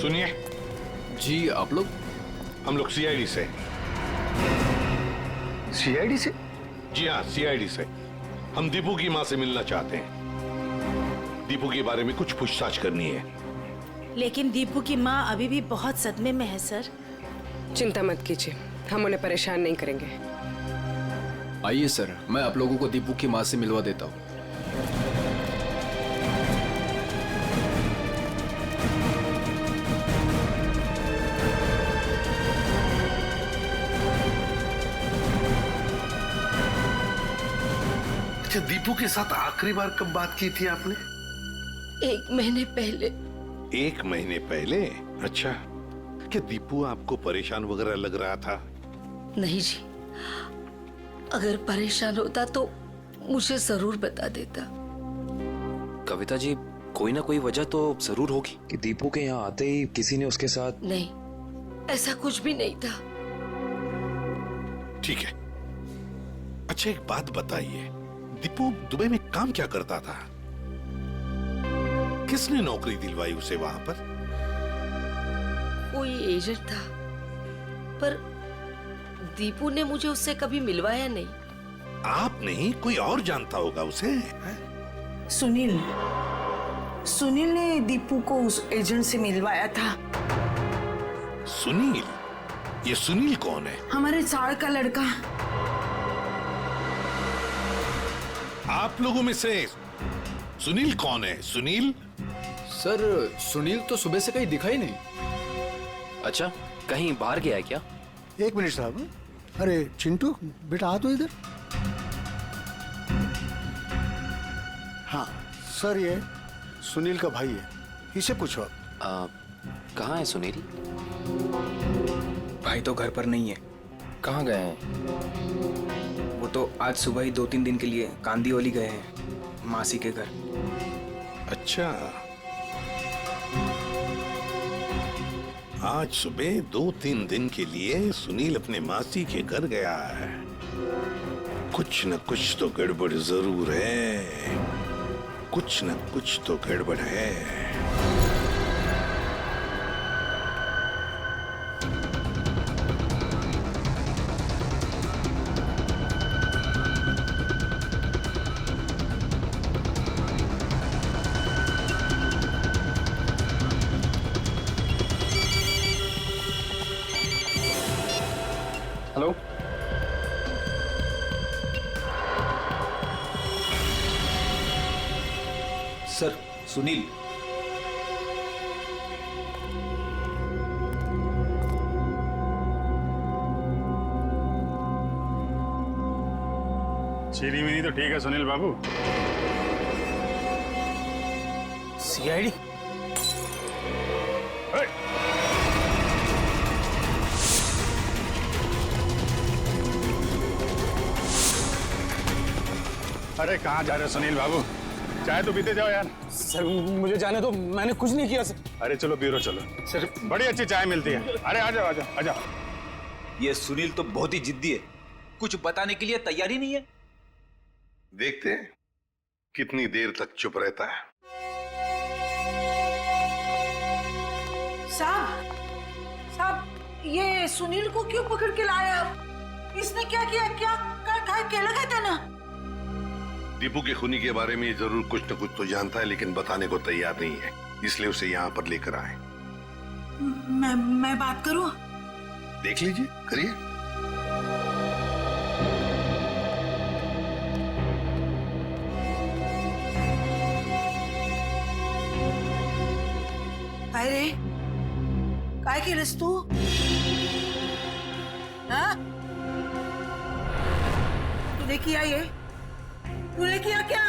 सुनिए। जी आप लोग? हम लोग सीआईडी से। सीआईडी से? जी हाँ, सीआईडी से। हम दीपू की माँ से मिलना चाहते हैं। दीपू के बारे में कुछ पूछताछ करनी है। लेकिन दीपू की माँ अभी भी बहुत सदमे में है सर। चिंता मत कीजिए, हम उन्हें परेशान नहीं करेंगे। आइए सर, मैं आप लोगों को दीपू की माँ से मिलवा देता हूँ। अच्छा, दीपू के साथ आखिरी बार कब बात की थी आपने? 1 महीने पहले। 1 महीने पहले? अच्छा, क्या दीपू आपको परेशान वगैरह लग रहा था? नहीं जी, अगर परेशान होता तो मुझे जरूर बता देता। कविता जी, कोई ना कोई वजह तो जरूर होगी कि दीपू के यहाँ आते ही किसी ने उसके साथ। नहीं, ऐसा कुछ भी नहीं था। ठीक है। अच्छा, एक बात बताइए, दीपू दुबई में काम क्या करता था? किसने नौकरी दिलवाई उसे वहां पर? कोई एजेंट था, पर दीपू ने मुझे उससे कभी मिलवाया नहीं। आप नहीं, कोई और जानता होगा उसे? सुनील ने दीपू को उस एजेंट से मिलवाया था। सुनील? ये सुनील कौन है? हमारे साड़ का लड़का। आप लोगों में से सुनील कौन है? सुनील? सर, सुनील तो सुबह से कहीं दिखा ही नहीं। अच्छा, कहीं बाहर गया है क्या? 1 मिनट साहब। अरे चिंटू बेटा, आ तो इधर। हाँ सर, ये सुनील का भाई है, इसे पूछो आप। कहाँ है सुनील? भाई तो घर पर नहीं है। कहाँ गए हैं? वो तो आज सुबह ही 2-3 दिन के लिए कांदीवली गए हैं, मासी के घर। अच्छा, आज सुबह 2-3 दिन के लिए सुनील अपने मासी के घर गया है। कुछ न कुछ तो गड़बड़ जरूर है। कुछ न कुछ तो गड़बड़ है। Hello, sir, Sunil. चीनी मिनी तो ठीक है सुनील बाबू। सीआईडी? अरे कहाँ जा रहे हो सुनील बाबू? चाय तो पीते जाओ यार। सर मुझे जाने दो, मैंने कुछ नहीं किया सर। अरे चलो ब्यूरो चलो सर, बड़ी अच्छी चाय मिलती है। अरे आ जाओ आ जाओ आ जाओ। ये सुनील तो बहुत ही जिद्दी है, कुछ बताने के लिए तैयार ही नहीं है। देखते हैं कितनी देर तक चुप रहता है। साहब, ये सुनील को क्यों पकड़ के लाए आप? इसने क्या किया? क्या लगा था ना? दीपू के खूनी के बारे में जरूर कुछ न कुछ तो जानता है, लेकिन बताने को तैयार नहीं है, इसलिए उसे यहाँ पर लेकर आए। मैं बात करूं? देख लीजिए, करिए। अरे काय केलंस तू? हाँ? तूने किया ये? तूने किया क्या?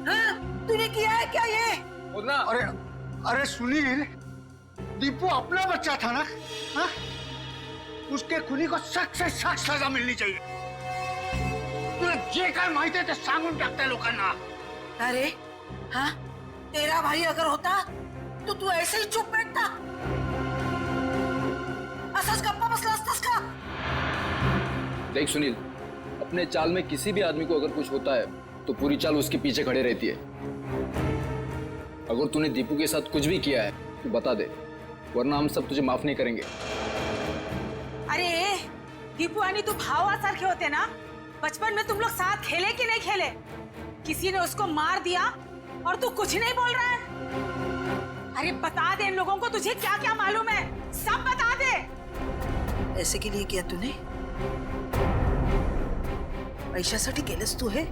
हाँ? तूने किया है क्या ये? अरे सुनील, दीपू अपना बच्चा था ना? हाँ? उसके खुनी को सख्त से सख्त सजा मिलनी चाहिए। तुला जे काय माहिती आहे ते सांगून टाकते लोकांना। अरे हाँ, तेरा भाई अगर होता तो तू ऐसे ही चुप बैठता? असंच गप्पा बसला असतास का? देख सुनील, अपने चाल में किसी भी आदमी को अगर कुछ होता है तो पूरी चाल उसके पीछे खड़े रहती है। अगर तूने दीपू के साथ कुछ भी किया है तो बता दे, वरना हम सब तुझे माफ नहीं करेंगे। अरे दीपू यानी तू भावासारखे होते ना, बचपन में तुम लोग साथ खेले कि नहीं खेले? किसी ने उसको मार दिया और तू कुछ नहीं बोल रहा है? अरे बता दे इन लोगों को तुझे क्या क्या मालूम है, सब बता दे। ऐसे के लिए किया तूने? पैशासाठी केलंस तू हे?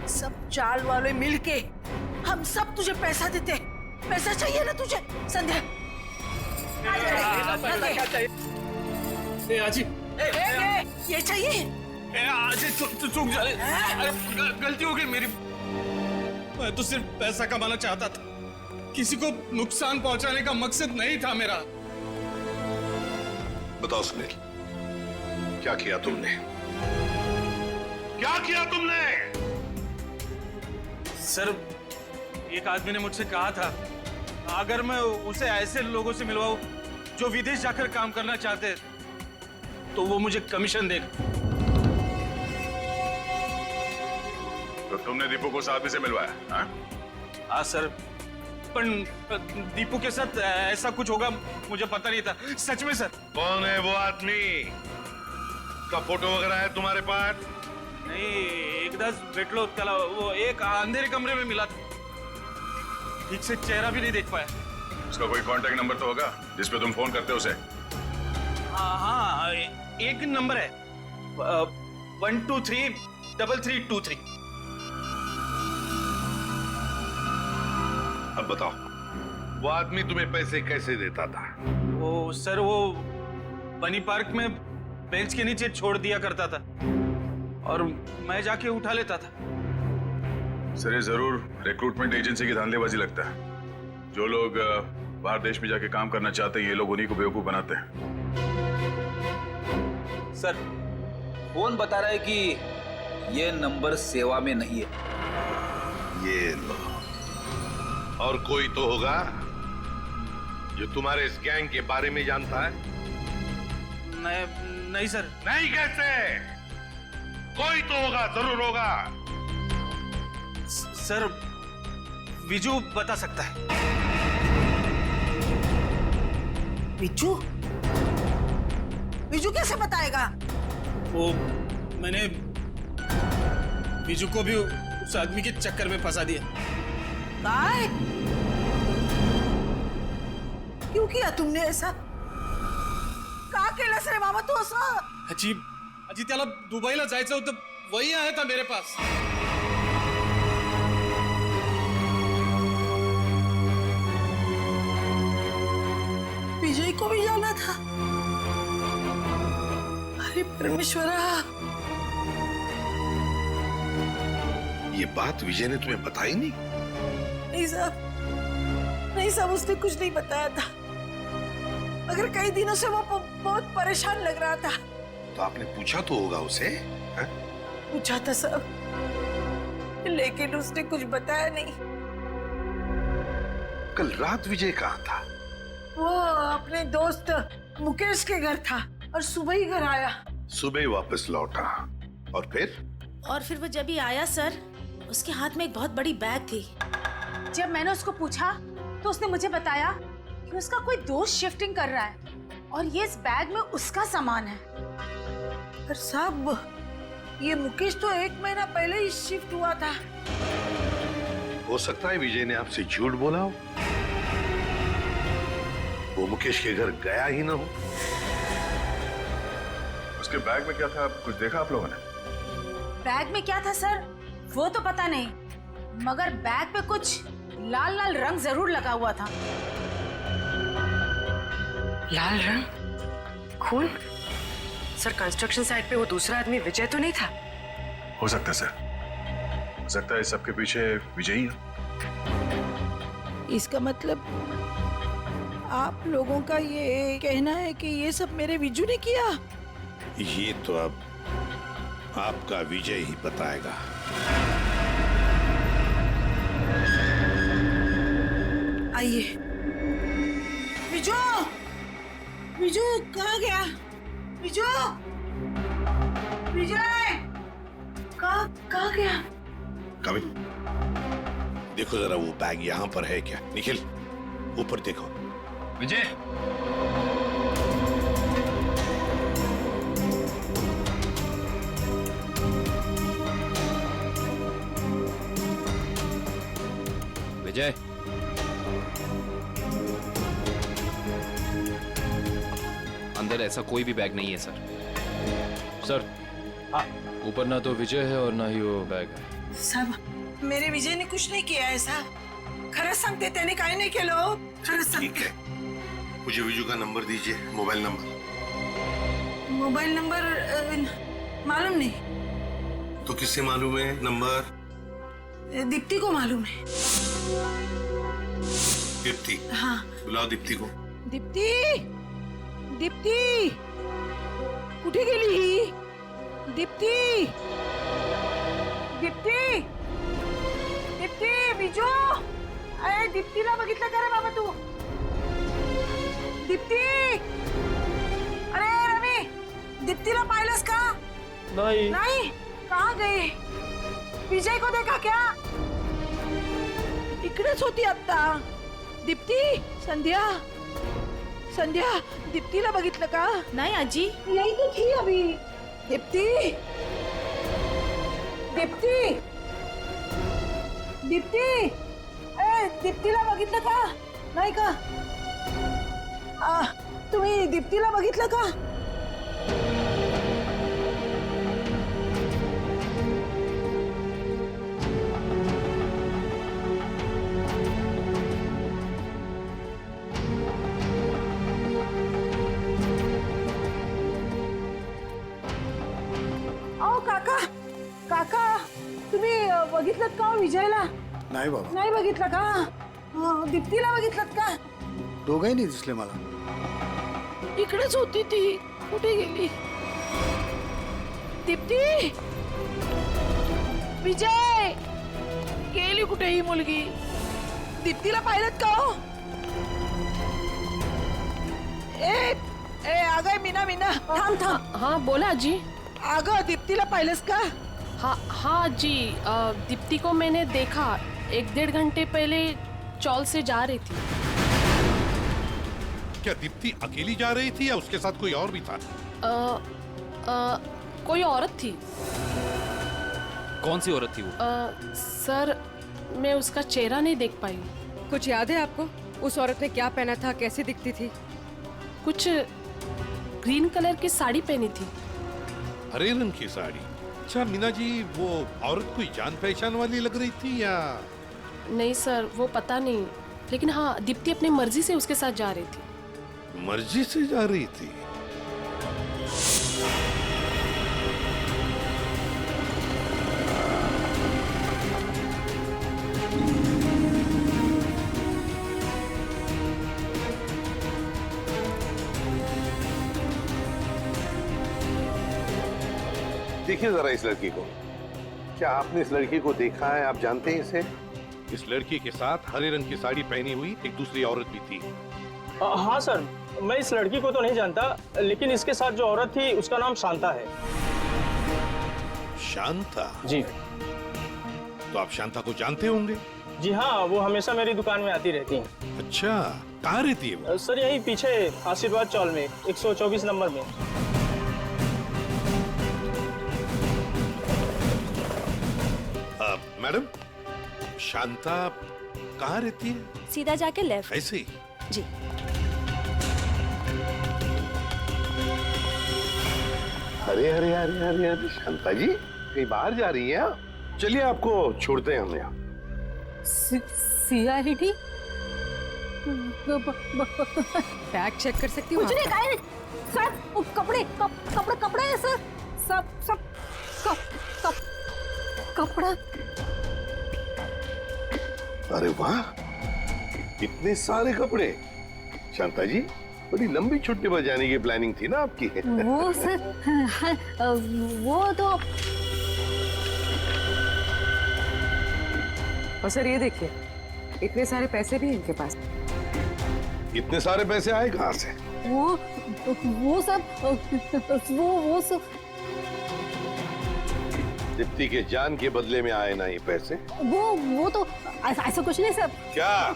सब चाल वाले मिलके हम सब तुझे पैसा देते। पैसा चाहिए ना तुझे संध्या? आजी ये चाहिए? आजी चूक जा, गलती हो गई मेरी। मैं तो सिर्फ पैसा कमाना चाहता था, किसी को नुकसान पहुंचाने का मकसद नहीं था मेरा। बताओ सुनील, क्या किया तुमने? क्या किया तुमने? सर, एक आदमी ने मुझसे कहा था अगर मैं उसे ऐसे लोगों से मिलवाऊं जो विदेश जाकर काम करना चाहते हैं, तो वो मुझे कमीशन देगा। तो तुमने दीपू को उस आदमी से मिलवाया? हाँ सर, पर दीपू के साथ ऐसा कुछ होगा मुझे पता नहीं था, सच में सर। कौन है वो आदमी? का फोटो वगैरह है तुम्हारे पास? नहीं, एकदाच भेटलो त्याला, वो एक अंधेरे कमरे में मिला था, ठीक से चेहरा भी नहीं देख पाया। उसका कोई कांटेक्ट नंबर तो होगा जिसपे तुम फोन करते हो उसे? हाँ, एक नंबर है 1233323। अब बताओ, वो आदमी तुम्हें पैसे कैसे देता था? वो सर, वो बनी पार्क में बेंच के नीचे छोड़ दिया करता था और मैं जाके उठा लेता था। सर, ये जरूर रिक्रूटमेंट एजेंसी की धांधलेबाजी लगता है। जो लोग बाहर देश में जाके काम करना चाहते हैं, ये लोग उन्हीं को बेवकूफ बनाते हैं। सर, फोन बता रहा है कि ये नंबर सेवा में नहीं है। ये लो। और कोई तो होगा जो तुम्हारे इस गैंग के बारे में जानता है? नहीं सर। नहीं कैसे? कोई तो होगा, जरूर होगा। सर, विजू बता सकता है। विजू? विजू कैसे बताएगा? वो मैंने विजू को भी उस आदमी के चक्कर में फंसा दिया। काय? क्यों किया तुमने ऐसा? का केलंस रे बाबा तू असं? अजी त्याला दुबईला जायचं होतं, वही आया था मेरे पास। विजय को भी जाना था? अरे परमेश्वरा, ये बात विजय ने तुम्हें बताई नहीं? नहीं साहब, नहीं साहब, उसने कुछ नहीं बताया था। मगर कई दिनों से वो बहुत परेशान लग रहा था। तो आपने पूछा तो होगा उसे? है? पूछा था साहब, लेकिन उसने कुछ बताया नहीं। कल रात विजय कहाँ था? वो अपने दोस्त मुकेश के घर था और सुबह ही घर आया। सुबह ही वापस लौटा। और फिर? और फिर वो जब ही आया सर, उसके हाथ में एक बहुत बड़ी बैग थी। जब मैंने उसको पूछा तो उसने मुझे बताया कि उसका कोई दोस्त शिफ्टिंग कर रहा है और ये इस बैग में उसका सामान है। पर साहब, ये मुकेश तो 1 महीना पहले ही शिफ्ट हुआ था। हो सकता है विजय ने आपसे झूठ बोला हो, वो मुकेश के घर गया ही ना हो। उसके बैग में क्या था, कुछ देखा आप लोगों ने? बैग में क्या था सर, वो तो पता नहीं, मगर बैग पे कुछ लाल लाल रंग जरूर लगा हुआ था। लाल रंग? खून? सर, कंस्ट्रक्शन साइट पे वो दूसरा आदमी विजय तो नहीं था? हो सकता है सर, हो सकता है सबके पीछे विजय ही है। इसका मतलब आप लोगों का ये कहना है कि ये सब मेरे विजू ने किया? ये तो अब आपका विजय ही बताएगा। आइए। विजू, विजू कहाँ गया? विजू, विजय कहाँ गया? कविन, देखो जरा वो बैग यहाँ पर है क्या? निखिल, ऊपर देखो। विजय, विजय, अंदर ऐसा कोई भी बैग नहीं है सर। सर, ऊपर ना तो विजय है और ना ही वो बैग है। साहब, मेरे विजय ने कुछ नहीं किया है साहब। खरंच सांगते त्याने काही नाही केलं हो. खरंच ठीक सांगते. है, मुझे विजू का नंबर दीजिए, मोबाइल नंबर। मोबाइल नंबर मालूम नहीं. तो किससे मालूम है नंबर? दीप्ति को मालूम है. दीप्ति? हाँ. बुलाओ दीप्ति को। दीप्ति, दीप्ति, कुठे गेली ही? दीप्ति, दीप्ति, दीप्ति, बिजू, अरे दीप्तीला बघितलं का रे बाबा तू? दीप्ति, अरे रवि, दीप्तीला पाहिलंस का? नहीं। नहीं, कहाँ गई? विजय को देखा क्या? इकडेच होती आता. दीप्ति, संध्या, संध्या, दीप्तीला बघितलं का? नहीं आजी, यही तो थी अभी. दीप्ति, दीप्ति, दीप्ति, ए दीप्तीला बघितलं का? नाही का? तुम्ही दीप्तीला बघितलं का? काका, काका, तुम्ही बघितलं का विजयला? नाही बाबा, नाही बघितलं का? दीप्तीला बघितलं का? दोघंही नाही दिसले मला. इकडेच होती ती. कुठे गेली? दीप्ती, विजय, गेली कुठे ही मुलगी? दीप्तीला पाहिलं का हो? ए ए अगं मीना, मीना, थांब थांब. हाँ बोला जी. अगं दीप्तीला पाहिलंस का? हाँ जी, दीप्ति को मैंने देखा 1-1.5 घंटे पहले चौल से जा रही थी. क्या दीप्ति अकेली जा रही थी या उसके साथ कोई और भी था? कोई औरत थी. कौन सी औरत थी वो? सर, मैं उसका चेहरा नहीं देख पाई. कुछ याद है आपको? उस औरत ने क्या पहना था, कैसी दिखती थी? कुछ ग्रीन कलर की साड़ी पहनी थी. हरे रंग की साड़ी? अच्छा मीना जी, वो औरत कोई जान पहचान वाली लग रही थी या? नहीं सर, वो पता नहीं, लेकिन हाँ, दीप्ति अपनी मर्जी से उसके साथ जा रही थी. मर्जी से जा रही थी? देखिए जरा इस लड़की को. क्या आपने इस लड़की को देखा है? आप जानते हैं इसे? इस लड़की के साथ हरे रंग की साड़ी पहनी हुई एक दूसरी औरत भी थी. हाँ सर, मैं इस लड़की को तो नहीं जानता, लेकिन इसके साथ जो औरत थी उसका नाम शांता है. शांता? जी. तो आप शांता को जानते होंगे? जी हाँ, वो हमेशा मेरी दुकान में आती रहती हैं. अच्छा, कहाँ रहती है वो? सर यही पीछे आशीर्वाद चौल में 124 नंबर में. मैडम, शांता कहाँ रहती है? सीधा जाके लेफ्ट. ऐसे ही? जी. अरे अरे अरे अरे अरे शांता जी, कहीं बाहर जा रही हैं आप? चलिए आपको छोड़ते हैं हम यहाँ. CID? बैग चेक कर सकती हूँ? कुछ नहीं, काहे नहीं. सर, कपड़े कपड़े कपड़े हैं सर. सब कपड़ा. अरे वाह, इतने सारे कपड़े. शांता जी, बड़ी लंबी छुट्टी पर जाने की प्लानिंग थी ना आपकी? वो सर, वो तो. और सर ये देखिए, इतने सारे पैसे भी इनके पास. इतने सारे पैसे आए कहाँ से? वो सब दीप्ति के जान के बदले में आए ना ये पैसे? वो तो ऐसा कुछ नहीं सर। क्या?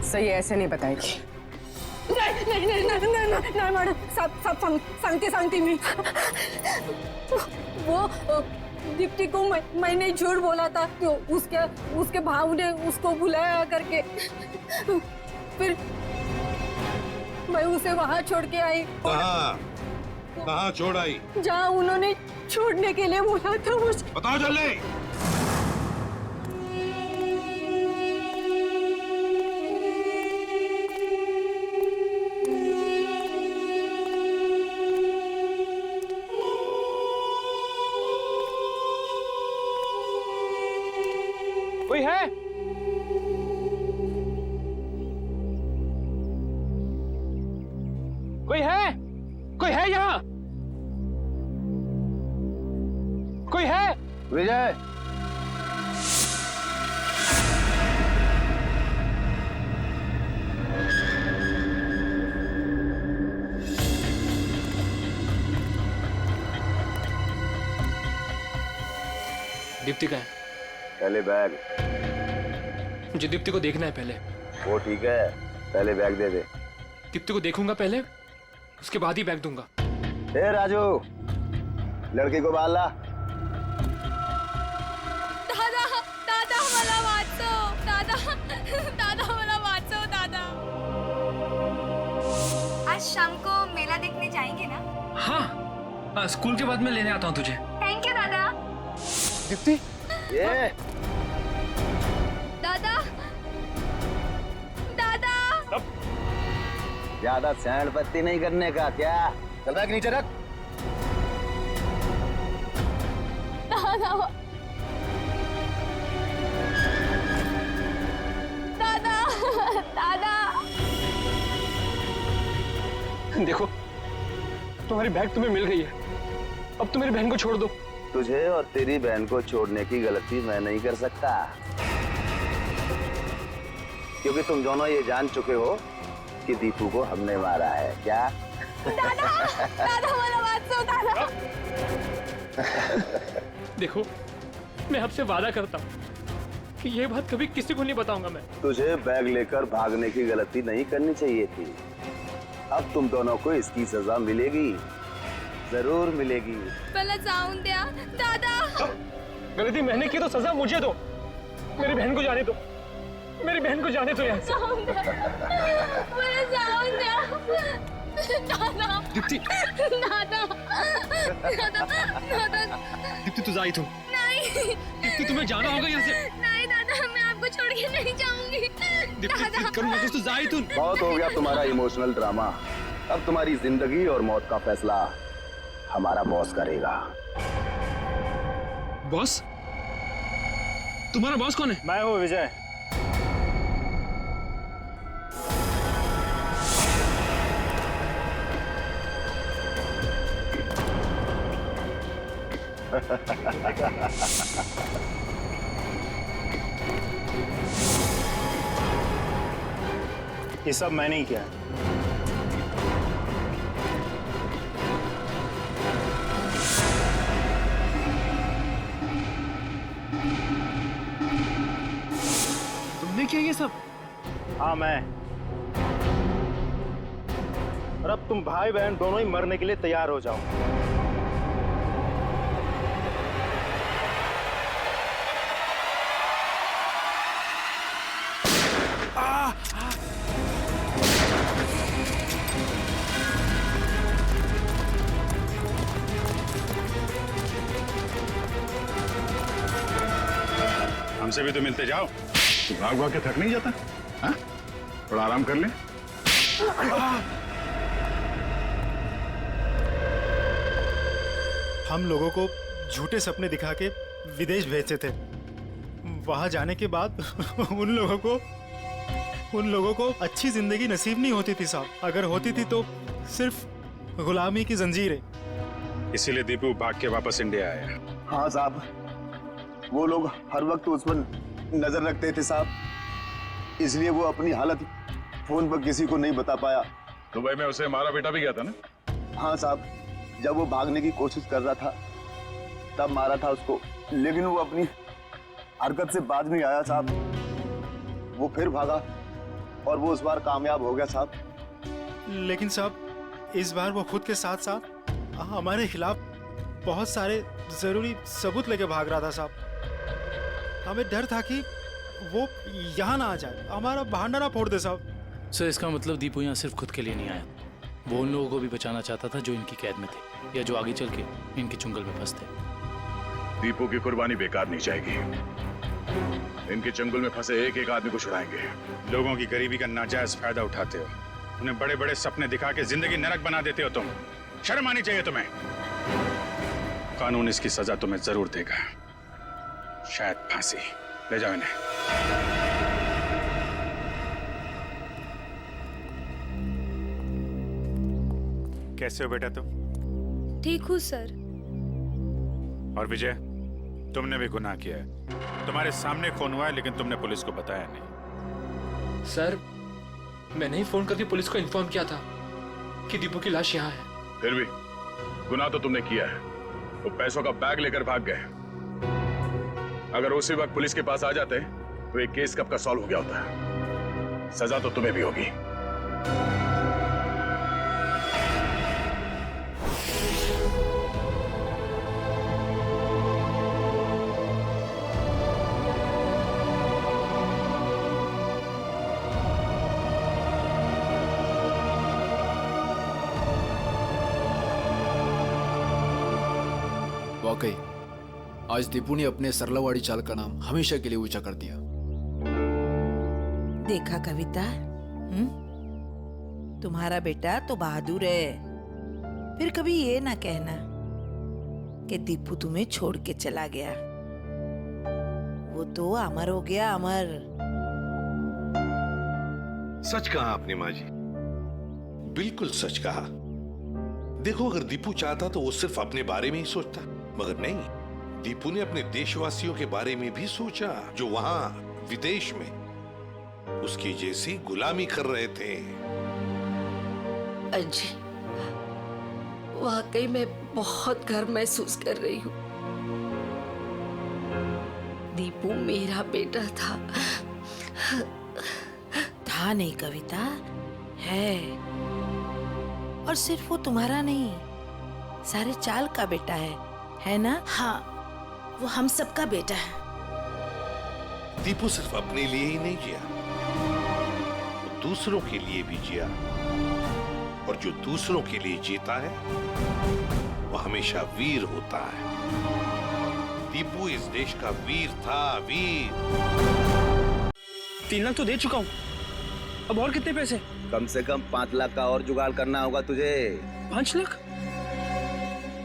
सही ऐसे नहीं बताएगी। नाही मॅडम, सब सांगते मी। वो दीप्ति को मैंने झूठ बोला था कि उसके भाव ने उसको बुलाया करके, फिर मैं उसे वहाँ छोड़ के आई। कहाँ छोड़ आई? जहाँ उन्होंने छोड़ने के लिए बोला था मुझे। बताओ जल्दी। कोई है? कोई है? कोई है यहाँ? कोई है? विजय, दीप्ति का है? पहले बैग। मुझे दीप्ति को देखना है पहले। वो ठीक है, पहले बैग दे दे। दीप्ति को देखूंगा पहले, उसके बाद ही बैग दूंगा। ए राजू, लड़की को बाल ला। दादा मला वाचव, दादा मला वाचव दादा। आज शाम को मेला देखने जाएंगे ना? हाँ, स्कूल के बाद मैं लेने आता हूँ तुझे। थैंक यू दादा। दीप्ति, ये दादा ज्यादा सैंड पत्ती नहीं करने का क्या? चल बैग नीचे रख। दादा देखो, तुम्हारी बैग तुम्हें मिल गई है, अब तुम मेरी बहन को छोड़ दो। तुझे और तेरी बहन को छोड़ने की गलती मैं नहीं कर सकता, क्योंकि तुम दोनों ये जान चुके हो कि दीपू को हमने मारा है। क्या? दादा मला वाचव दादा। देखो, मैं आपसे वादा करता हूँ कि ये बात कभी किसी को नहीं बताऊंगा मैं। तुझे बैग लेकर भागने की गलती नहीं करनी चाहिए थी। अब तुम दोनों को इसकी सजा मिलेगी, जरूर मिलेगी। मला जाऊन द्या दादा। गलती मैंने की तो सजा मुझे दो। मेरी बहन को जाने दो, मेरी बहन को जाने दो यहाँ से। मला जाऊन द्या दादा। दीप्ति, दादा दीप्ति तू जा इथून। नहीं दीप्ति, तुम्हें जाना होगा यहाँ से। नहीं दादा, मैं आपको छोड़ के नहीं जाऊंगी। दीप्ति, करूँगा तो जा इथून। बहुत हो गया तुम्हारा इमोशनल ड्रामा। अब तुम्हारी जिंदगी और मौत का फैसला हमारा बॉस करेगा। बॉस? तुम्हारा बॉस कौन है? मैं हूँ विजय। ये सब मैंने ही किया है। तुमने किया ये सब? हाँ मैं। और अब तुम भाई बहन दोनों ही मरने के लिए तैयार हो जाओ। हमसे भी तो मिलते जाओ। तू भाग भाग के थक नहीं जाता? हाँ? थोड़ा आराम कर ले। हम लोगों को झूठे सपने दिखा के विदेश भेजते थे। वहां जाने के बाद उन लोगों को अच्छी जिंदगी नसीब नहीं होती थी साहब। अगर होती थी तो सिर्फ गुलामी की जंजीरें। इसीलिए दीपू भाग के वापस इंडिया आया। हाँ साहब, वो लोग हर वक्त उस पर नजर रखते थे साहब, इसलिए वो अपनी हालत फोन पर किसी को नहीं बता पाया। दुबई में उसे मारा बेटा भी गया था ना? हाँ साहब, जब वो भागने की कोशिश कर रहा था तब मारा था उसको, लेकिन वो अपनी हरकत से बाज नहीं आया साहब। वो फिर भागा और वो इस बार कामयाब हो गया साहब। लेकिन साहब इस बार वो खुद के साथ साथ हमारे खिलाफ बहुत सारे जरूरी सबूत लेके भाग रहा था साहब। हमें डर था कि वो यहाँ ना आ जाए, हमारा बहाना ना फोड़ दे साहब। सर इसका मतलब दीपू यहाँ सिर्फ खुद के लिए नहीं आया, वो उन लोगों को भी बचाना चाहता था जो इनकी कैद में थे या जो आगे चल के इनके चुंगल में फंसते। दीपू की कुर्बानी बेकार नहीं जाएगी। इनके चंगुल में फंसे एक एक आदमी को छुड़ाएंगे। लोगों की गरीबी का नाजायज फायदा उठाते हो, उन्हें बड़े बड़े सपने दिखा के जिंदगी नरक बना देते हो तुम। शर्म आनी चाहिए तुम्हें। कानून इसकी सजा तुम्हें जरूर देगा, शायद फांसी। ले जाओ इन्हें। कैसे हो बेटा तुम? ठीक हूँ सर। और विजय, तुमने भी गुनाह किया है। तुम्हारे सामने खून हुआ है लेकिन तुमने पुलिस को बताया नहीं। सर मैंने ही फोन करके पुलिस को इन्फॉर्म किया था कि दीपू की लाश यहाँ है। फिर भी गुनाह तो तुमने किया है। वो पैसों का बैग लेकर भाग गए। अगर उसी वक्त पुलिस के पास आ जाते तो एक केस कब का सॉल्व हो गया होता। सजा तो तुम्हें भी होगी। वाकई आज दीपू ने अपने सरलावाड़ी चाल का नाम हमेशा के लिए ऊंचा कर दिया। देखा कविता, तुम्हारा बेटा तो बहादुर है। फिर कभी ये ना कहना कि दीपू तुम्हें छोड़ के चला गया। वो तो अमर हो गया, अमर। सच कहा आपने माँ जी, बिल्कुल सच कहा। देखो अगर दीपू चाहता तो वो सिर्फ अपने बारे में ही सोचता, मगर नहीं, दीपू ने अपने देशवासियों के बारे में भी सोचा जो वहां विदेश में उसकी जैसी गुलामी कर रहे थे। अजी, वाकई मैं बहुत गर्व महसूस कर रही हूँ। दीपू मेरा बेटा था। था नहीं कविता, है। और सिर्फ वो तुम्हारा नहीं, सारे चाल का बेटा है ना? हाँ, वो हम सबका बेटा है। दीपू सिर्फ अपने लिए ही नहीं जिया, वो दूसरों के लिए भी जिया। और जो दूसरों के लिए जीता है वो हमेशा वीर होता है। दीपू इस देश का वीर था, वीर। 3 लाख तो दे चुका हूँ, अब और कितने पैसे? कम से कम 5 लाख का और जुगाड़ करना होगा तुझे। 5 लाख?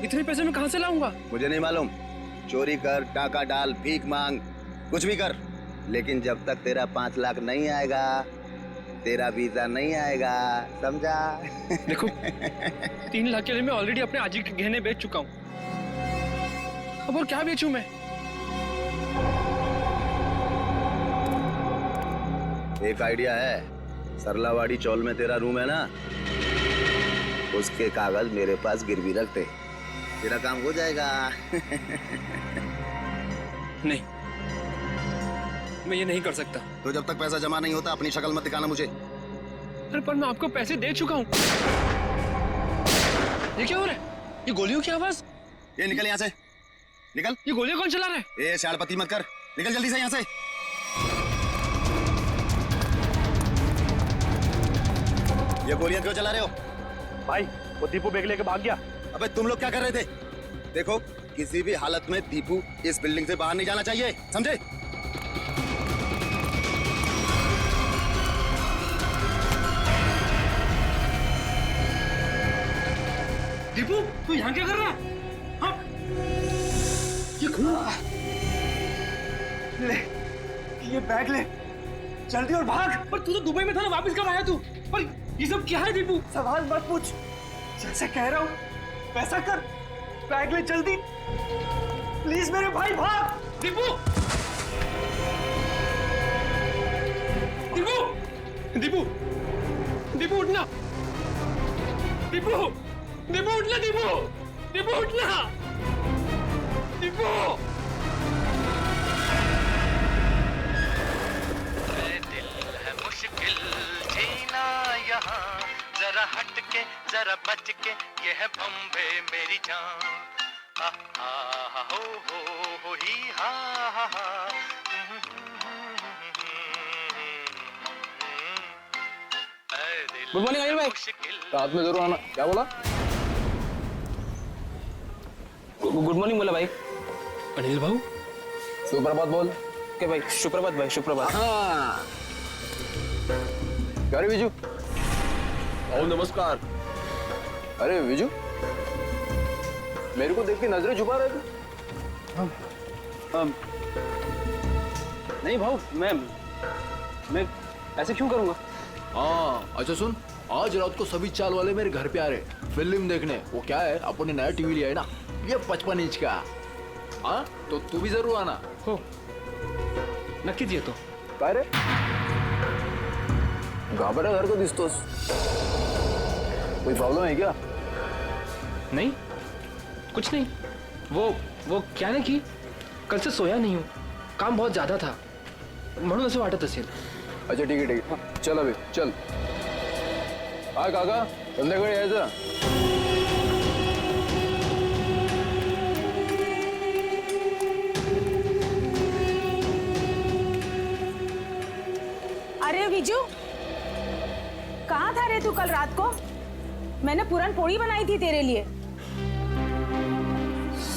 इतने पैसे मैं कहाँ से लाऊंगा? मुझे नहीं मालूम। चोरी कर, टाका डाल, भीख मांग, कुछ भी कर, लेकिन जब तक तेरा 5 लाख नहीं आएगा तेरा वीजा नहीं आएगा, समझा? देखो 3 लाख के लिए मैं ऑलरेडी अपने आजी के गहने बेच चुका हूँ, अब और क्या बेचूं मैं? एक आइडिया है, सरलावाड़ी चौल में तेरा रूम है ना, उसके कागज मेरे पास गिरवी रख दे, तेरा काम हो जाएगा। नहीं, मैं ये नहीं कर सकता। तो जब तक पैसा जमा नहीं होता अपनी शक्ल मत दिखाना मुझे। अरे पर मैं आपको पैसे दे चुका हूँ। ये क्या हो रहा है? ये गोलियों की आवाज। ये निकल यहाँ से, निकल। ये गोलियां कौन चला रहा है? ये शाड़पति मत कर, निकल जल्दी से यहाँ से। ये गोलियां क्यों चला रहे हो? भाई वो दीपू बैग लेके भाग गया। अबे तुम लोग क्या कर रहे थे? देखो किसी भी हालत में दीपू इस बिल्डिंग से बाहर नहीं जाना चाहिए, समझे? दीपू तू यहाँ क्या कर रहा है? हाँ? ये खून ले, ये बैग ले, जल्दी और भाग। पर तू तो दुबई में था ना, वापस कब आया तू? पर ये सब क्या है दीपू? सवाल मत पूछ, जैसे कह रहा हूँ वैसा कर। बैग ले जल्दी, प्लीज मेरे भाई, भाग। दीपू, दीपू, दीपू, दीपू उठना। दीपू, दीपू उठना। दीपू, दीपू उठना, दीपू। मुश्किल जीना यहाँ, जरा हट के जरा बच के, ये है बम्बे मेरी जान। हो ही हा हा हा। गुड मॉर्निंग अनिल भाई, रात में जरूर आना। क्या बोला? गुड मॉर्निंग बोला भाई। अनिल भाऊ सुप्रभात बोल के भाई। सुप्रभात भाई, सुप्रभात। हाँ क्या रे विजू? नमस्कार। अरे विजू, मेरे को देख के नजरें छुपा रहे थे। नहीं भाऊ, मैं ऐसे क्यों करूंगा? हाँ अच्छा सुन, आज रात को सभी चाल वाले मेरे घर पे आ रहे फिल्म देखने। वो क्या है, अपन ने नया टीवी लिया है ना, ये 55 इंच का। हाँ तो तू भी जरूर आना। हो नक्कीच येतो। काय रे घाबरा घर को दिसतोस, कोई प्रॉब्लम है क्या? नहीं कुछ नहीं। वो क्या ना कि कल से सोया नहीं हूँ, काम बहुत ज्यादा था म्हणून असं वाटत असेल। अच्छा ठीक है ठीक है, चल अभी चल। काय काका, संध्याकाळी यायचं। अरे विजू, कहाँ था रे तू कल रात को? मैंने पूरन पोड़ी बनाई थी तेरे लिए।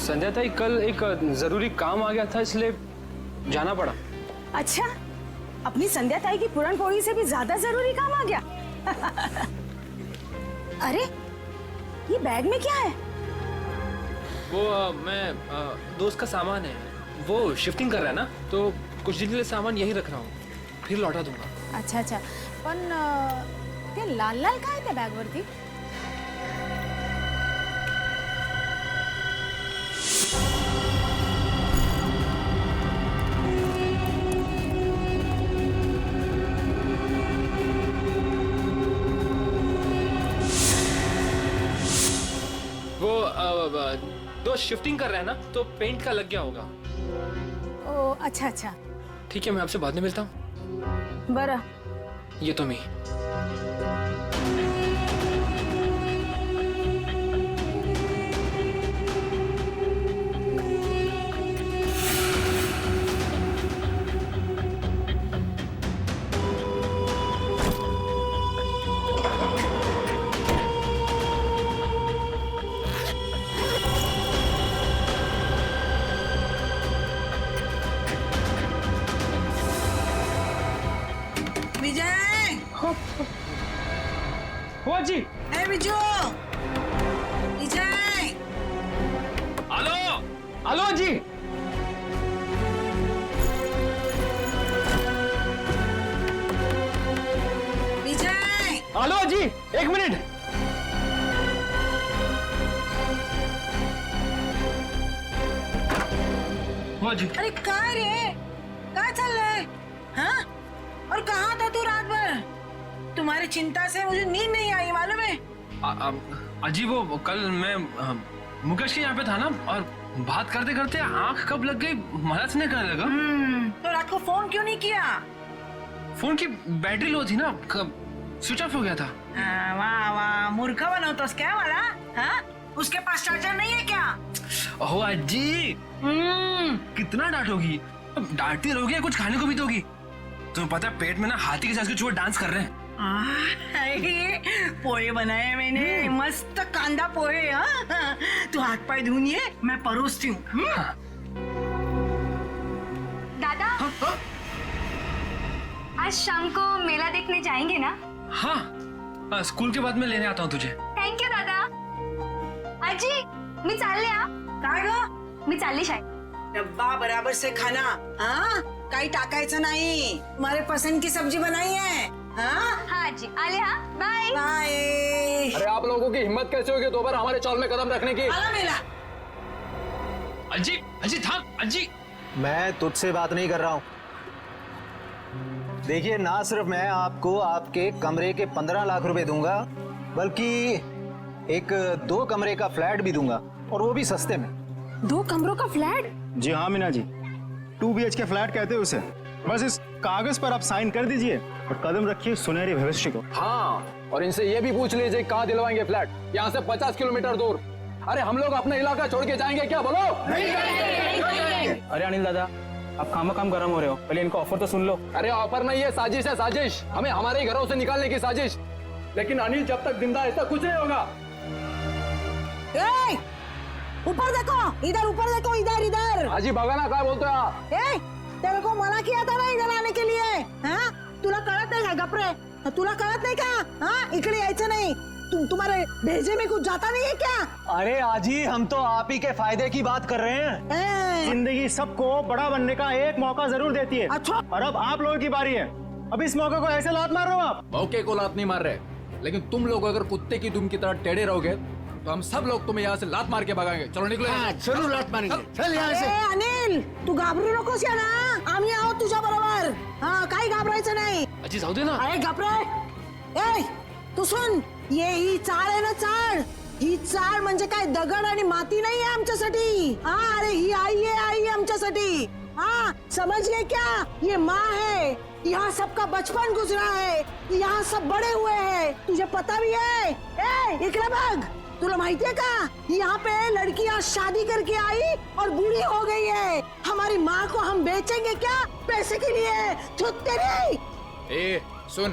संध्या ताई, कल एक जरूरी काम आ गया था इसलिए जाना पड़ा। अच्छा, अपनी संध्या ताई की पूरन पोड़ी से भी ज्यादा जरूरी काम आ गया। अरे ये बैग में क्या है? वो मैं दोस्त का सामान है, वो शिफ्टिंग कर रहा है ना, तो कुछ दिन के लिए सामान यही रख रहा हूँ, फिर लौटा दूंगा। अच्छा अच्छा, पण ते लाल लाल काय त्या बॅग वरती? वो शिफ्टिंग कर रहा है ना, तो पेंट का लग गया होगा। ओ अच्छा अच्छा, ठीक है, मैं आपसे बाद में मिलता हूँ। बरं। ये तो मैं जी। ए विजू, विजय। हेलो हेलो जी। विजय। हेलो जी, एक मिनट। हाँ जी। अरे काय रे, काय चल रहा है? हाँ? और कहाँ था तू रात भर? तुम्हारी चिंता से मुझे नींद नहीं आई, मालूम है? अजी वो कल मैं मुकेश के यहाँ पे था ना, और बात करते करते आंख कब लग गई महाराज ने कहने लगा। तो रात को फोन क्यों नहीं किया? फोन की बैटरी लो थी ना, स्विच ऑफ हो गया था। वाह वाह, मूर्ख बनवतोस क्या वाला? हाँ? उसके पास चार्जर नहीं है क्या? ओहो अजी, कितना डांटोगी? डांटती रहोगी या कुछ खाने को भी दोगी? तुम्हें पता है पेट में ना हाथी के साथ के चूहे डांस कर रहे हैं। पोहे बनाए मैंने, मस्त कांदा पोहे। हाँ? तू हाथ पाए धुनिए, मैं परोसती हूँ। दादा, आज शाम को मेला देखने जाएंगे ना? हाँ, स्कूल के बाद में लेने आता हूँ तुझे। थैंक यू दादा। आजी, मी चालले हा। काय गं? मी चालली शाळेत। डब्बा बराबर से खाना, हाँ? काही टाकायचं नहीं। तुम्हारे पसंद की सब्जी बनाई है। हाँ? हाँ जी, आले हाँ, बाय। बाय। अरे आप लोगों की हिम्मत कैसे होगी दोबारा हमारे चौल में कदम रखने की? मेला। अजी, अजी थाम, अजी। मैं तुझसे बात नहीं कर रहा हूँ। देखिए, ना सिर्फ मैं आपको आपके कमरे के 15 लाख रुपए दूंगा, बल्कि एक 2 कमरे का फ्लैट भी दूंगा। और वो भी सस्ते में। 2 कमरों का फ्लैट? जी हाँ मीना जी, 2 BHK फ्लैट कहते हैं उसे। बस इस कागज पर आप साइन कर दीजिए और कदम रखिए सुनहरे भविष्य को। हाँ, और इनसे ये भी पूछ लीजिए कहाँ दिलवाएंगे फ्लैट, यहाँ से 50 किलोमीटर दूर। अरे हम लोग अपना इलाका छोड़ के जाएंगे क्या, बोलो? अरे अनिल दादा, आप काम गरम हो रहे हो, पहले इनको ऑफर तो सुन लो। अरे ऑफर नहीं है, साजिश है, साजिश। हमें हमारे ही घरों से निकालने की साजिश। लेकिन अनिल जब तक जिंदा ऐसा कुछ नहीं होगा। ऊपर देखो, इधर ऊपर देखो, इधर इधर। हाजी भगाना क्या बोलते हो आप? तेरे को मना किया था ना इधर आने के लिए, हाँ? तुला कळत नाही का गपरे? तुला कळत नाही का? हाँ, इकडे यायचं नहीं। तुम्हारे भेजे में कुछ जाता नहीं है क्या? अरे आजी, हम तो आप ही के फायदे की बात कर रहे हैं। जिंदगी सबको बड़ा बनने का एक मौका जरूर देती है। अच्छा। और अब आप लोगों की बारी है। अब इस मौके को ऐसे लात मार रहे हो आप। मौके को लात नहीं मार रहे, लेकिन तुम लोग अगर कुत्ते की दुम की तरह टेढ़े रहोगे तो हम सब लोग तुम्हें यहाँ से लात मार के भगाएंगे। चलो निकलो। जरूर लात मारेंगे। चल यहाँ से। अनिल, तू घाबरू नकोस या ना, आम्ही आहोत तुझ्या बरोबर। हाँ, काही घाबरायचं नाही। अजी जाऊ दे ना। अरे घाबरे, तू सुन, ही चाळ आहे ना, चाळ, ही चाळ म्हणजे काय दगड आणि माती नाही आहे आमच्यासाठी। हाँ, अरे ही आई है आमच्यासाठी। हाँ, समझ गए क्या? ये माँ है, यहाँ सबका बचपन गुजरा है, यहाँ सब बड़े हुए हैं, तुझे पता भी है। इकडे बघ, तुला माहिती है का, यहाँ पे लड़कियाँ शादी करके आई और बूढ़ी हो गई है। हमारी माँ को हम बेचेंगे क्या पैसे के लिए? छुट्टे नहीं। सुन,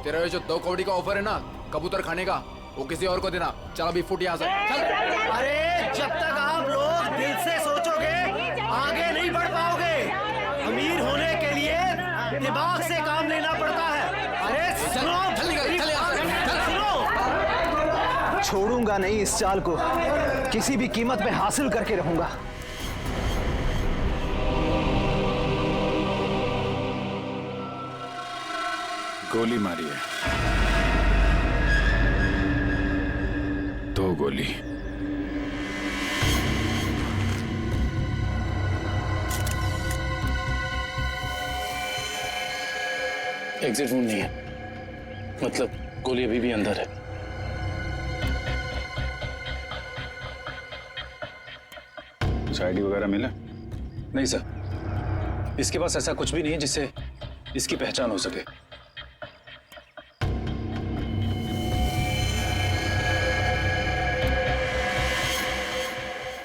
तेरा ये जो 2 कौड़ी का ऑफर है ना कबूतर खाने का, वो किसी और को देना। चल अभी फुट यहाँ से। अरे जब तक आप लोग दिल से सोचोगे आगे नहीं बढ़ पाओगे। अमीर होने के लिए दिमाग से काम लेना पड़ता है। अरे सुनो, छोड़ूंगा नहीं इस चाल को, किसी भी कीमत पे हासिल करके रहूंगा। गोली मारी है, 2 गोली। एग्जिट वुंड नहीं है, मतलब गोली अभी भी अंदर है। आईडी वगैरह मिला? नहीं सर, इसके पास ऐसा कुछ भी नहीं है जिससे इसकी पहचान हो सके।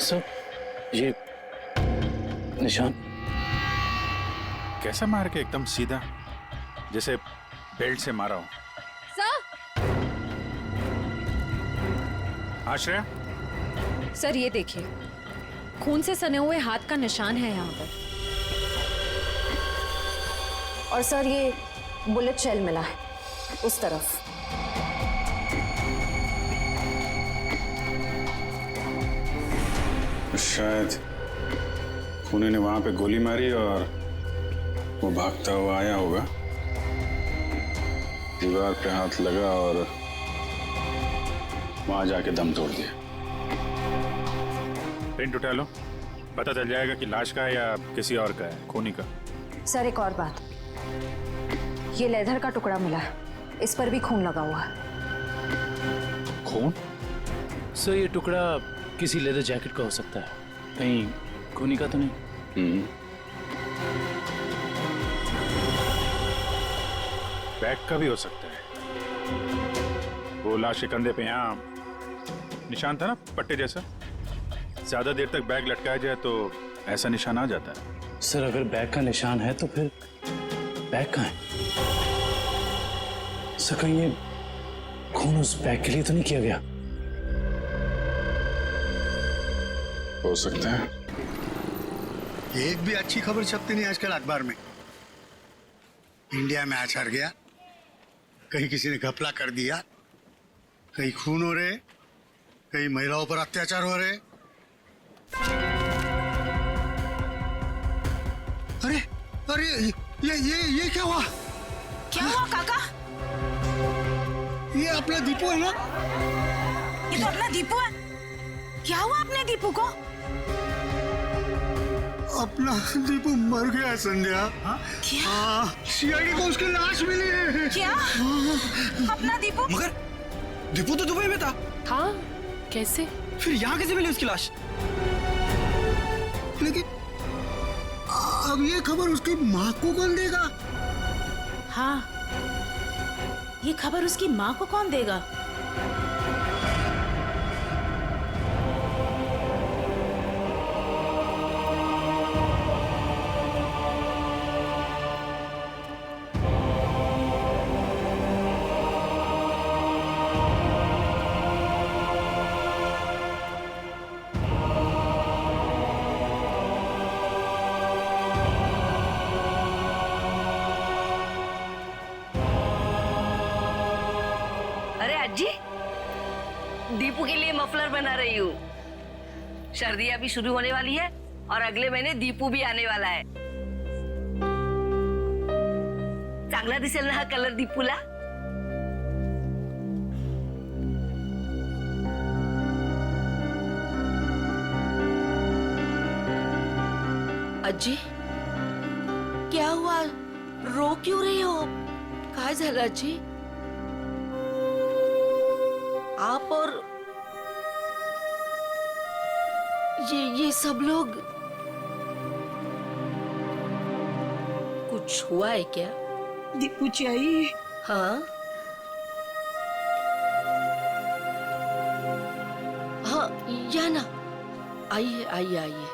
सर, ये निशान कैसा मार के एकदम सीधा, जैसे बेल्ट से मारा हो। आश्रया, सर ये देखिए, खून से सने हुए हाथ का निशान है यहाँ पर। और सर ये बुलेट शेल मिला है उस तरफ। शायद खूनी ने वहां पे गोली मारी और वो भागता हुआ आया होगा, दीवार पे हाथ लगा और वहां जाके दम तोड़ दिया। प्रिंट उठा लो, पता चल जाएगा कि लाश का है या किसी और का है, खूनी का। सर एक और बात, ये लेदर का टुकड़ा मिला है, इस पर भी खून लगा हुआ है। खून? सर ये टुकड़ा किसी लेदर जैकेट का हो सकता है, कहीं खूनी का तो नहीं। बैग का भी हो सकता है। वो लाश के कंधे पे यहाँ निशान था ना, पट्टे जैसा। ज्यादा देर तक बैग लटकाया जाए तो ऐसा निशान आ जाता है। सर अगर बैग का निशान है तो फिर बैग कहाँ है? सर कहीं ये खून उस बैग के लिए तो नहीं किया गया? हो सकता है। एक भी अच्छी खबर छपती नहीं आजकल अखबार में। इंडिया में आज हार गया, कहीं किसी ने घपला कर दिया, कहीं खून हो रहे, कहीं महिलाओं पर अत्याचार हो रहे। अरे अरे ये क्या हुआ? क्या हुआ काका? ये अपना दीपू है ना? ये तो अपना दीपू है। क्या हुआ अपने दीपू को? अपना दीपू मर गया संध्या। क्या? सीआईडी को उसकी लाश मिली है। क्या? अपना दीपू? मगर दीपू तो दुबई में था। हाँ, कैसे? फिर यहाँ कैसे मिली उसकी लाश? लेकिन अब ये खबर उसकी माँ को कौन देगा? हाँ, ये खबर उसकी माँ को कौन देगा? जी दीपू के लिए मफलर बना रही हूँ। सर्दी अभी शुरू होने वाली है और अगले महीने दीपू भी आने वाला है। चांगला दिसेल ना हा कलर दीपूला? अज्जी क्या हुआ, रो क्यों रही हो? काय झालं अज्जी? आप और ये सब लोग, कुछ हुआ है क्या? दीपू चाहिए? हाँ हाँ, या ना, आइए आइए आइए,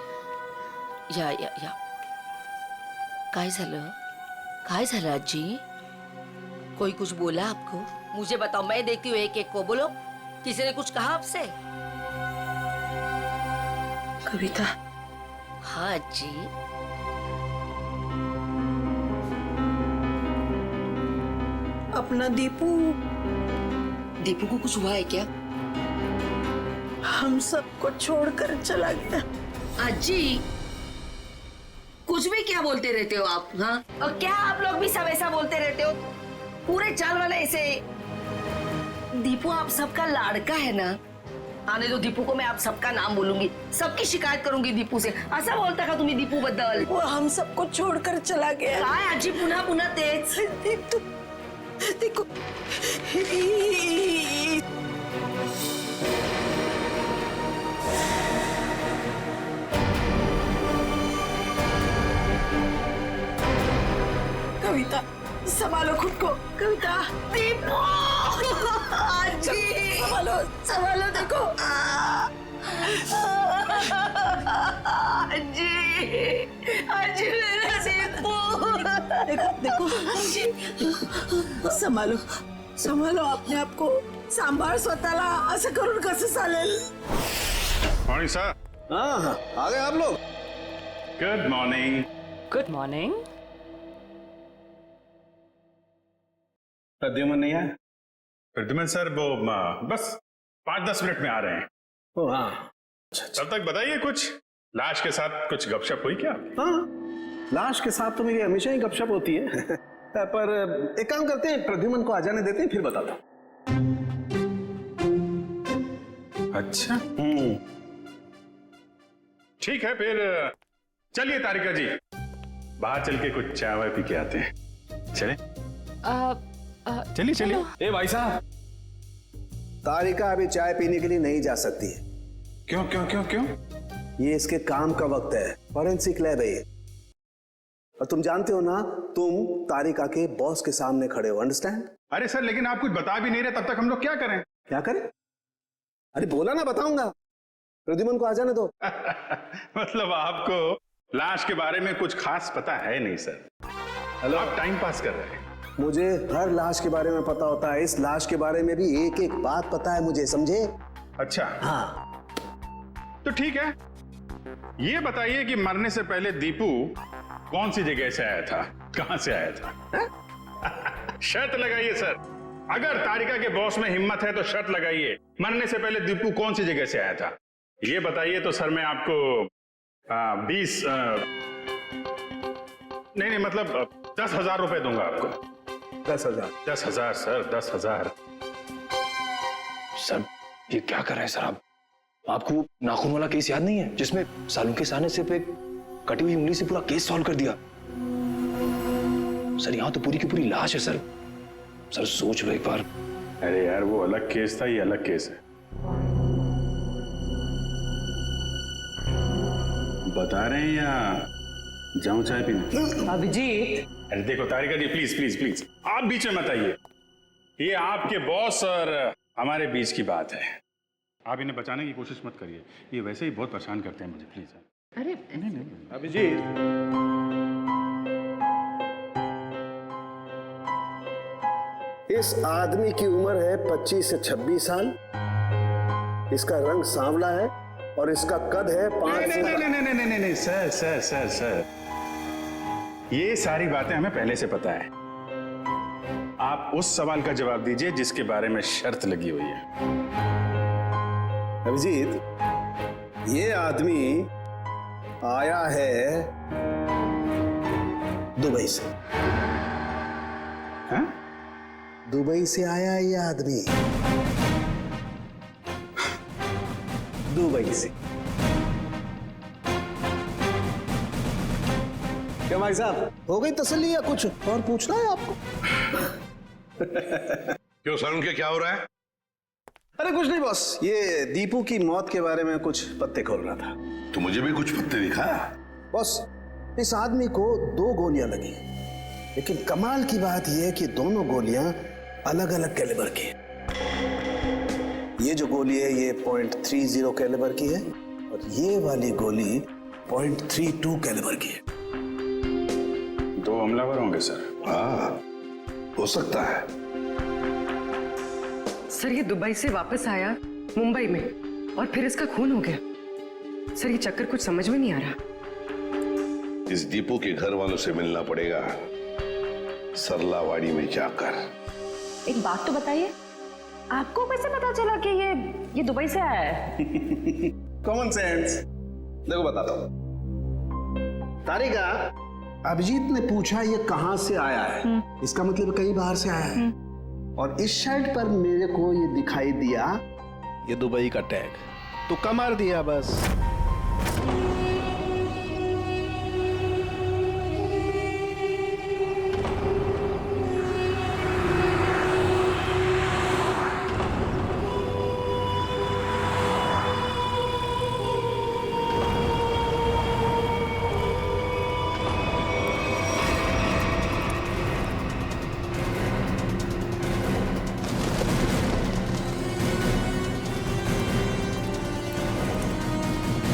या काय झालं? काय झालं अज्जी? कोई कुछ बोला आपको? मुझे बताओ, मैं देखती हूँ एक एक को। बोलो, किसी ने कुछ कहा आपसे? कविता। हाँ जी। अपना दीपू को कुछ हुआ है क्या? हम सबको छोड़कर चला गया। अज्जी कुछ भी क्या बोलते रहते हो आप? हाँ, और क्या आप लोग भी सब ऐसा बोलते रहते हो? पूरे चाल वाले ऐसे। दीपू आप सबका लाड़का है ना? आने दो दीपू को, मैं आप सबका नाम बोलूंगी, सबकी शिकायत करूंगी दीपू से। ऐसा बोलता का तुम्ही दीपू बद्दल? वो हम सबको छोड़कर चला गया। काय अज्जी पुन्हा पुन्हा तेच? देखो कविता, संभालो खुद को। कविता, दीपू अज्जी संभालो संभालो। देखो अज्जी मेरा दीपू। देखो संभालो संभालो अपने आप को, सांभाळ स्वतःला। असं करून कसं चालेल? Morning sir. हाँ, आ गए आप लोग? Good morning. Good morning. Pradyuman नहीं आया? प्रद्युमन सर वो बस 5-10 मिनट में आ रहे हैं। ओ हाँ, तब तक बताइए, कुछ लाश के साथ कुछ गपशप हुई क्या? हाँ, लाश के साथ तो मेरी हमेशा ही गपशप होती है। पर एक काम करते हैं, प्रद्युमन को आ जाने देते हैं, फिर बताता हूँ। अच्छा, ठीक है, फिर चलिए तारिका जी, बाहर चल के कुछ चाय वाय पी के आते हैं। चले? चलिए चलिए। ए भाई साहब, तारिका अभी चाय पीने के लिए नहीं जा सकती है। क्यों क्यों क्यों क्यों? ये इसके काम का वक्त है, फॉरेंसिक लैब है ये। और तुम जानते हो ना, तुम तारिका के बॉस के सामने खड़े हो, अंडरस्टैंड? अरे सर, लेकिन आप कुछ बता भी नहीं रहे, तब तक हम लोग क्या करें? क्या करें? अरे बोला ना, बताऊंगा। प्रद्युमन को आ जाने दो। मतलब आपको लाश के बारे में कुछ खास पता है नहीं सर? हेलो, आप टाइम पास कर रहे हैं। मुझे हर लाश के बारे में पता होता है, इस लाश के बारे में भी एक एक बात पता है मुझे, समझे? अच्छा हाँ, तो ठीक है, ये बताइए कि मरने से पहले दीपू कौन सी जगह से आया था, कहां से आया था? शर्त लगाइए सर, अगर तारिका के बॉस में हिम्मत है तो शर्त लगाइए, मरने से पहले दीपू कौन सी जगह से आया था, ये बताइए तो सर मैं आपको 20 नहीं मतलब 10,000 रुपए दूंगा आपको। 10,000? 10,000 सर, 10,000। सर ये क्या कर रहे हैं सर आप? आपको नाखून वाला केस याद नहीं है जिसमें सालों के साने से पे कटी हुई उंगली से पूरा केस सॉल्व कर दिया? सर यहाँ तो पूरी की पूरी लाश है सर। सर सोच लो एक बार। अरे यार, वो अलग केस था, ये अलग केस है। बता रहे हैं या जाऊं चाय पीने? अभिजीत, अरे देखो तारिका जी, प्लीज प्लीज प्लीज आप बीच में मत आइए। ये आपके बॉस और हमारे बीच की बात है। आप इन्हें बचाने की कोशिश मत करिए, ये वैसे ही बहुत परेशान करते हैं मुझे, प्लीज। अरे नहीं अभिजीत, इस आदमी की उम्र है 25 से 26 साल। इसका रंग सांवला है और इसका कद है 5 से... नहीं सर सर सर सर, ये सारी बातें हमें पहले से पता है। आप उस सवाल का जवाब दीजिए जिसके बारे में शर्त लगी हुई है। अभिजीत, ये आदमी आया है दुबई से। हाँ? दुबई से आया ये आदमी, दुबई से। क्या भाई साहब, हो गई तसल्ली या कुछ और पूछना है आपको? क्यों सर, उनके क्या हो रहा है? अरे कुछ नहीं बॉस, ये दीपू की मौत के बारे में कुछ पत्ते खोल रहा था। तो मुझे भी कुछ पत्ते दिखा। बॉस, इस आदमी को 2 गोलियां लगी, लेकिन कमाल की बात यह है कि दोनों गोलियां अलग अलग कैलिबर की है। ये जो गोली है ये .30 कैलिबर की है और ये वाली गोली .32 कैलिबर की है। 2 हमलावर होंगे सर। हाँ, हो सकता है। सर ये दुबई से वापस आया मुंबई में और फिर इसका खून हो गया। सर ये चक्कर कुछ समझ में नहीं आ रहा। इस दीपू के घर वालों से मिलना पड़ेगा, सरलावाड़ी में जाकर। एक बात तो बताइए, आपको कैसे पता चला कि ये दुबई से आया है? Common sense. देखो बताता हूं। तारिका, अभिजीत ने पूछा ये कहां से आया है, इसका मतलब कहीं बाहर से आया है। और इस शर्ट पर मेरे को ये दिखाई दिया, ये दुबई का टैग। तुक्का मार दिया बस।